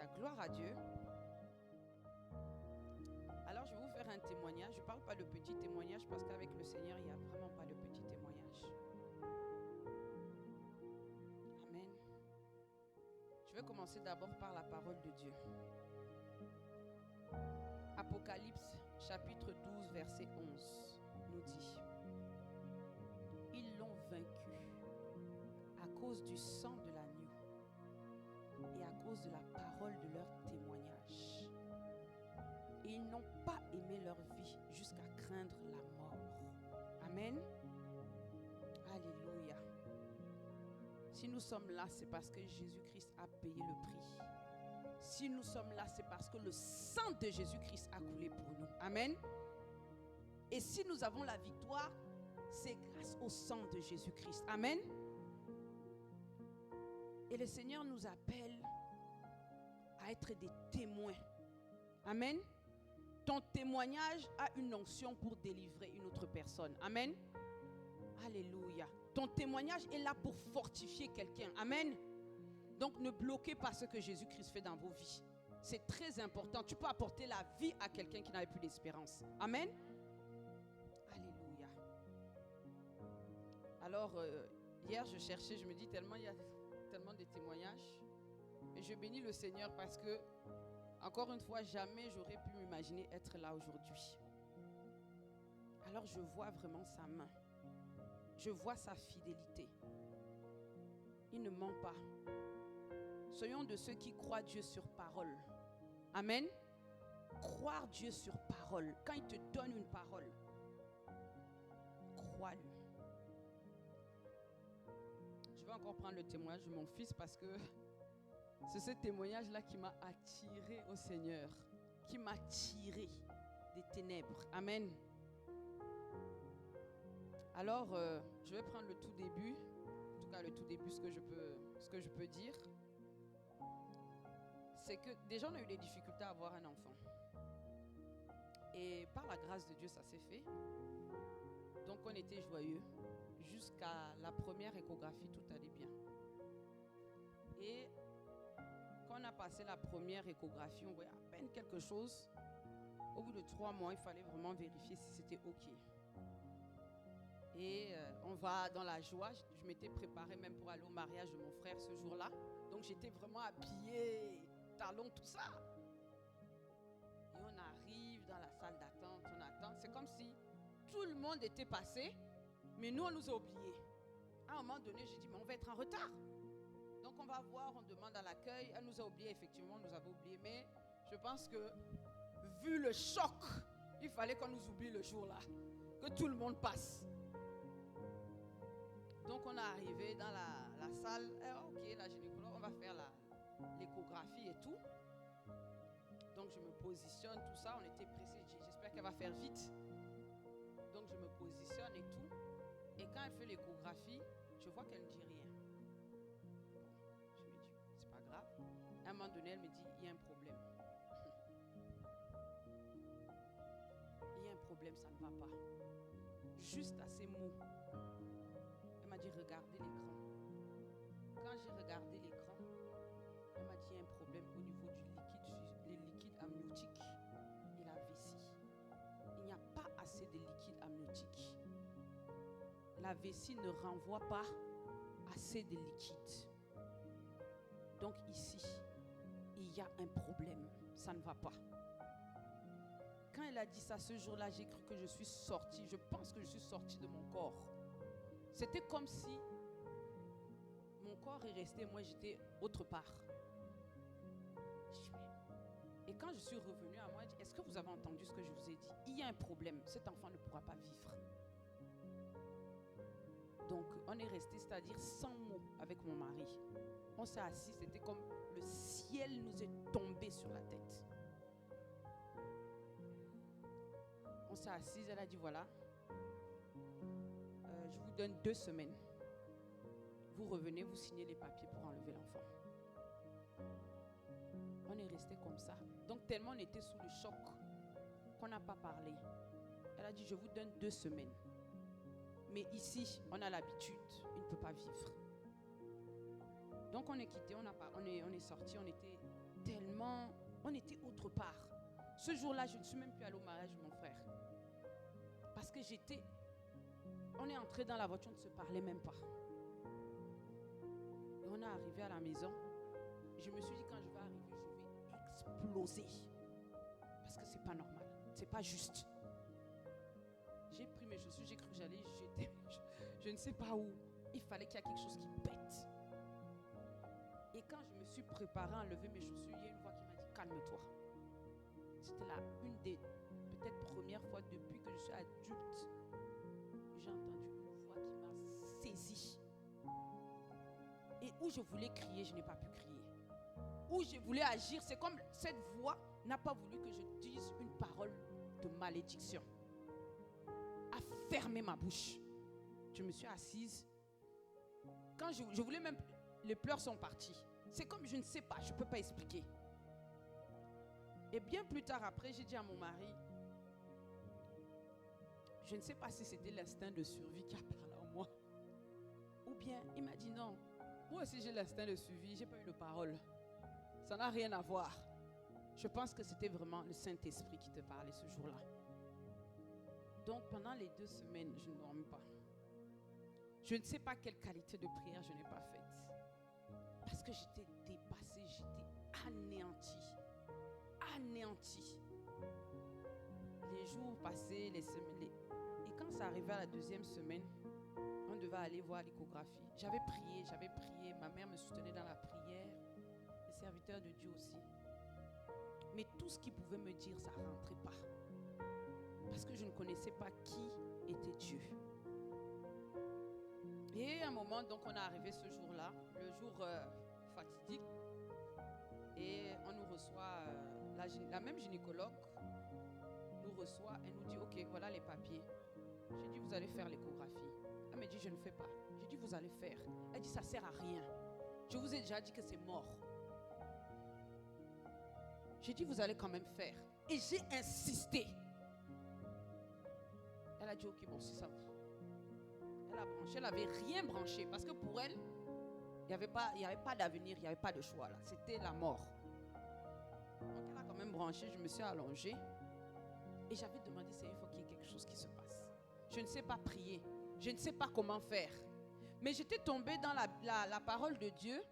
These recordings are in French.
Alléluia, gloire à Dieu. Alors je vais vous faire un témoignage. Je ne parle pas de petit témoignage parce qu'avec le Seigneur, il n'y a vraiment pas de petit témoignage. Amen. Je vais commencer d'abord par la parole de Dieu. Apocalypse chapitre 12 verset 11 nous dit: ils l'ont vaincu à cause du sang de l'agneau et à cause de la parole de leur témoignage. Et ils n'ont pas aimé leur vie jusqu'à craindre la mort. Amen. Alléluia. Si nous sommes là, c'est parce que Jésus-Christ a payé le prix. Si nous sommes là, c'est parce que le sang de Jésus-Christ a coulé pour nous. Amen. Et si nous avons la victoire, c'est grâce au sang de Jésus-Christ. Amen. Et le Seigneur nous appelle à être des témoins. Amen. Ton témoignage a une onction pour délivrer une autre personne. Amen. Alléluia. Ton témoignage est là pour fortifier quelqu'un. Amen. Donc ne bloquez pas ce que Jésus-Christ fait dans vos vies. C'est très important. Tu peux apporter la vie à quelqu'un qui n'avait plus d'espérance. Amen. Alléluia. Alors, hier je cherchais, je me dis tellement il y a tellement de témoignages. Mais je bénis le Seigneur parce que, encore une fois, jamais j'aurais pu m'imaginer être là aujourd'hui. Alors je vois vraiment sa main. Je vois sa fidélité. Il ne ment pas. Soyons de ceux qui croient Dieu sur parole. Amen. Croire Dieu sur parole. Quand il te donne une parole, crois-lui. Je vais encore prendre le témoignage de mon fils parce que c'est ce témoignage-là qui m'a attiré au Seigneur, qui m'a tiré des ténèbres. Amen. Alors, je vais prendre le tout début, en tout cas le tout début, ce que je peux dire. C'est que déjà on a eu des difficultés à avoir un enfant. Et par la grâce de Dieu, ça s'est fait. Donc on était joyeux. Jusqu'à la première échographie, tout allait bien. Et quand on a passé la première échographie, on voyait à peine quelque chose. Au bout de 3 mois, il fallait vraiment vérifier si c'était OK. Et on va dans la joie. Je m'étais préparée même pour aller au mariage de mon frère ce jour-là. Donc j'étais vraiment habillée, talons, tout ça. Et on arrive dans la salle d'attente, on attend. C'est comme si tout le monde était passé, mais nous, on nous a oubliés. À un moment donné, j'ai dit, mais on va être en retard. Donc on va voir, on demande à l'accueil. Elle nous a oubliés, effectivement, on nous avait oubliés. Mais je pense que, vu le choc, il fallait qu'on nous oublie le jour-là. Que tout le monde passe. Donc on est arrivé dans la salle. Ok, la gynécologue, on va faire l'échographie et tout. Donc je me positionne, tout ça. On était pressés. J'espère qu'elle va faire vite. Donc je me positionne et tout. Et quand elle fait l'échographie, je vois qu'elle ne dit rien. Bon, je me dis, c'est pas grave. À un moment donné, elle me dit, il y a un problème. Il y a un problème, ça ne va pas. Juste à ces mots. Elle m'a dit, regardez l'écran. Quand j'ai regardé l'écran, elle m'a dit, il y a un problème au niveau du liquide amniotique et la vessie. Il n'y a pas assez de liquide amniotique. La vessie ne renvoie pas assez de liquide. Donc ici, il y a un problème. Ça ne va pas. Quand elle a dit ça ce jour-là, j'ai cru que je suis sortie. Je pense que je suis sortie de mon corps. C'était comme si mon corps est resté, moi j'étais autre part. Et quand je suis revenue à moi, j'ai dit, est-ce que vous avez entendu ce que je vous ai dit? Il y a un problème, cet enfant ne pourra pas vivre. Donc on est resté, c'est-à-dire sans mots avec mon mari. On s'est assis, c'était comme le ciel nous est tombé sur la tête. On s'est assis, elle a dit voilà, je vous donne 2 semaines. Vous revenez, vous signez les papiers pour enlever l'enfant. On est resté comme ça. Donc tellement on était sous le choc qu'on n'a pas parlé. Elle a dit je vous donne 2 semaines. Mais ici, on a l'habitude, il ne peut pas vivre. Donc on est quitté, on est sorti, on était tellement... On était autre part. Ce jour-là, je ne suis même plus allée au mariage de mon frère. Parce que j'étais... On est entré dans la voiture, on ne se parlait même pas. Et on est arrivé à la maison. Je me suis dit, quand je vais arriver, je vais exploser. Parce que c'est pas normal. C'est pas juste. J'ai pris mes chaussures, j'ai cru que j'allais jeter. Je ne sais pas où. Il fallait qu'il y ait quelque chose qui pète. Et quand je me suis préparée à enlever mes chaussures, il y a une voix qui m'a dit, calme-toi. C'était là une des peut-être premières fois depuis que je suis adulte. J'ai entendu une voix qui m'a saisie. Et où je voulais crier, je n'ai pas pu crier. Où je voulais agir, c'est comme cette voix n'a pas voulu que je dise une parole de malédiction. A fermé ma bouche. Je me suis assise. Quand je voulais même... Les pleurs sont partis. C'est comme je ne sais pas, je ne peux pas expliquer. Et bien plus tard après, j'ai dit à mon mari, je ne sais pas si c'était l'instinct de survie qui a parlé en moi. Ou bien, il m'a dit non. Moi aussi j'ai l'instinct de survie, je n'ai pas eu de parole. Ça n'a rien à voir. Je pense que c'était vraiment le Saint-Esprit qui te parlait ce jour-là. Donc pendant les 2 semaines, je ne dormais pas. Je ne sais pas quelle qualité de prière je n'ai pas faite. Parce que j'étais dépassée, j'étais anéantie. Anéantie. Les jours passés, les semaines. Et quand ça arrivait à la 2e semaine, on devait aller voir l'échographie. J'avais prié. Ma mère me soutenait dans la prière. Les serviteurs de Dieu aussi. Mais tout ce qu'ils pouvaient me dire, ça ne rentrait pas. Parce que je ne connaissais pas qui était Dieu. Et à un moment, donc, on est arrivé ce jour-là, le jour fatidique. Et on nous reçoit, la même gynécologue nous reçoit et nous dit, ok, voilà les papiers. J'ai dit, vous allez faire l'échographie. Elle m'a dit, je ne fais pas. J'ai dit, vous allez faire. Elle dit, ça ne sert à rien. Je vous ai déjà dit que c'est mort. J'ai dit, vous allez quand même faire. Et j'ai insisté. Elle a dit, ok, bon, si ça va. Elle a branché, elle n'avait rien branché. Parce que pour elle, il n'y avait pas d'avenir, il n'y avait pas de choix là. C'était la mort. Donc elle a quand même branché, je me suis allongée. Et j'avais demandé, Seigneur, il faut qu'il y ait quelque chose qui se passe. Je ne sais pas prier. Je ne sais pas comment faire. Mais j'étais tombée dans la parole de Dieu.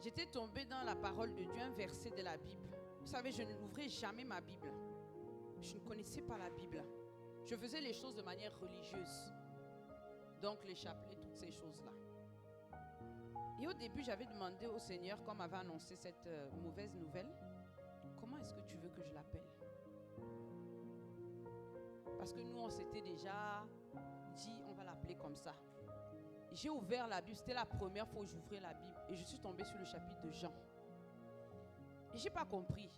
J'étais tombée dans la parole de Dieu, un verset de la Bible. Vous savez, je n'ouvrais jamais ma Bible. Je ne connaissais pas la Bible. Je faisais les choses de manière religieuse. Donc les chapelets, toutes ces choses-là. Et au début, j'avais demandé au Seigneur, comme m'avait annoncé cette mauvaise nouvelle, comment est-ce que tu veux que je l'appelle? Parce que nous, on s'était déjà dit, on va l'appeler comme ça. J'ai ouvert la Bible, c'était la première fois où j'ouvrais la Bible. Et je suis tombée sur le chapitre de Jean. Et je n'ai pas compris.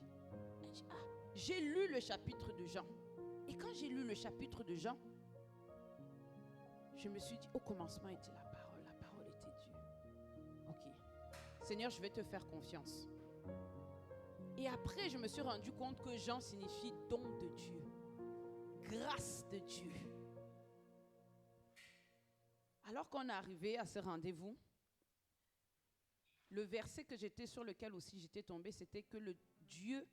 J'ai lu le chapitre de Jean. Et quand j'ai lu le chapitre de Jean, je me suis dit, au commencement était la parole était Dieu. Ok. Seigneur, je vais te faire confiance. Et après, je me suis rendu compte que Jean signifie don de Dieu. Grâce de Dieu. Alors qu'on est arrivé à ce rendez-vous, le verset sur lequel aussi j'étais tombée, c'était que le Dieu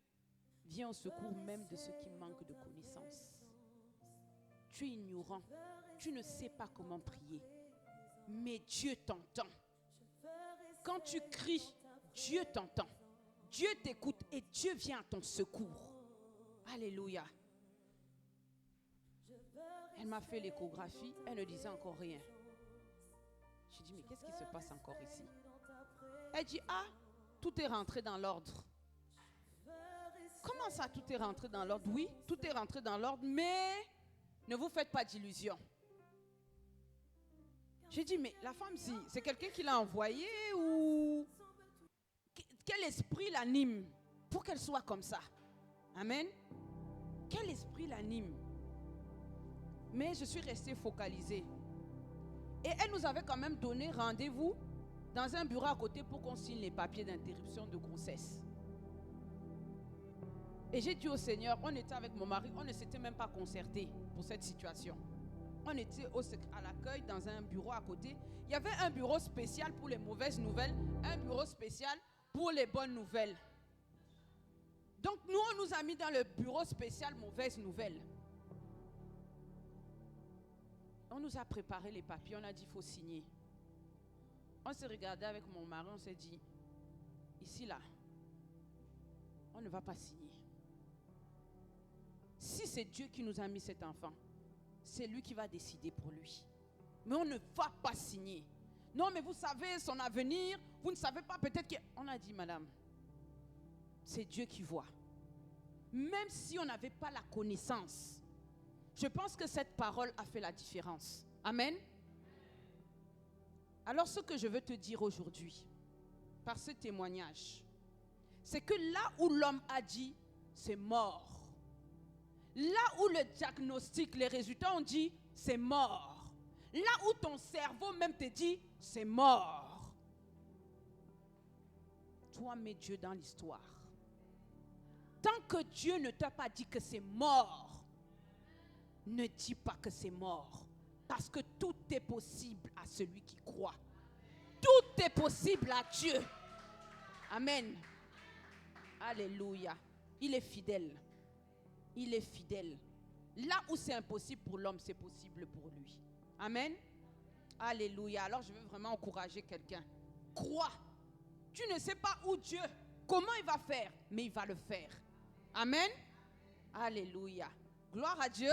vient au secours même de ceux qui manquent de connaissances. Tu es ignorant, tu ne sais pas comment prier, mais Dieu t'entend. Quand tu cries, Dieu t'entend. Dieu t'écoute et Dieu vient à ton secours. Alléluia. Elle m'a fait l'échographie, elle ne disait encore rien. J'ai dit, mais qu'est-ce qui se passe encore ici? Elle dit, tout est rentré dans l'ordre. Comment ça, tout est rentré dans l'ordre? Oui, tout est rentré dans l'ordre, mais ne vous faites pas d'illusions. J'ai dit, mais la femme, c'est quelqu'un qui l'a envoyée ou quel esprit l'anime pour qu'elle soit comme ça? Amen. Quel esprit l'anime? Mais je suis restée focalisée. Et elle nous avait quand même donné rendez-vous dans un bureau à côté pour qu'on signe les papiers d'interruption de grossesse. Et j'ai dit au Seigneur, on était avec mon mari, on ne s'était même pas concerté pour cette situation. On était à l'accueil dans un bureau à côté. Il y avait un bureau spécial pour les mauvaises nouvelles, un bureau spécial pour les bonnes nouvelles. Donc nous, on nous a mis dans le bureau spécial mauvaise nouvelle. On nous a préparé les papiers, on a dit il faut signer. On s'est regardé avec mon mari, on s'est dit, ici là, on ne va pas signer. Si c'est Dieu qui nous a mis cet enfant, c'est lui qui va décider pour lui. Mais on ne va pas signer. Non, mais vous savez son avenir, vous ne savez pas peut-être que... On a dit, madame, c'est Dieu qui voit. Même si on n'avait pas la connaissance, je pense que cette parole a fait la différence. Amen. Alors ce que je veux te dire aujourd'hui, par ce témoignage, c'est que là où l'homme a dit, c'est mort. Là où le diagnostic, les résultats ont dit, c'est mort. Là où ton cerveau même te dit, c'est mort. Toi, mets Dieu dans l'histoire. Tant que Dieu ne t'a pas dit que c'est mort, ne dis pas que c'est mort. Parce que tout est possible à celui qui croit. Tout est possible à Dieu. Amen. Alléluia. Il est fidèle. Il est fidèle. Là où c'est impossible pour l'homme, c'est possible pour lui. Amen. Alléluia. Alors je veux vraiment encourager quelqu'un. Crois. Tu ne sais pas où Dieu, comment il va faire, mais il va le faire. Amen. Alléluia. Gloire à Dieu.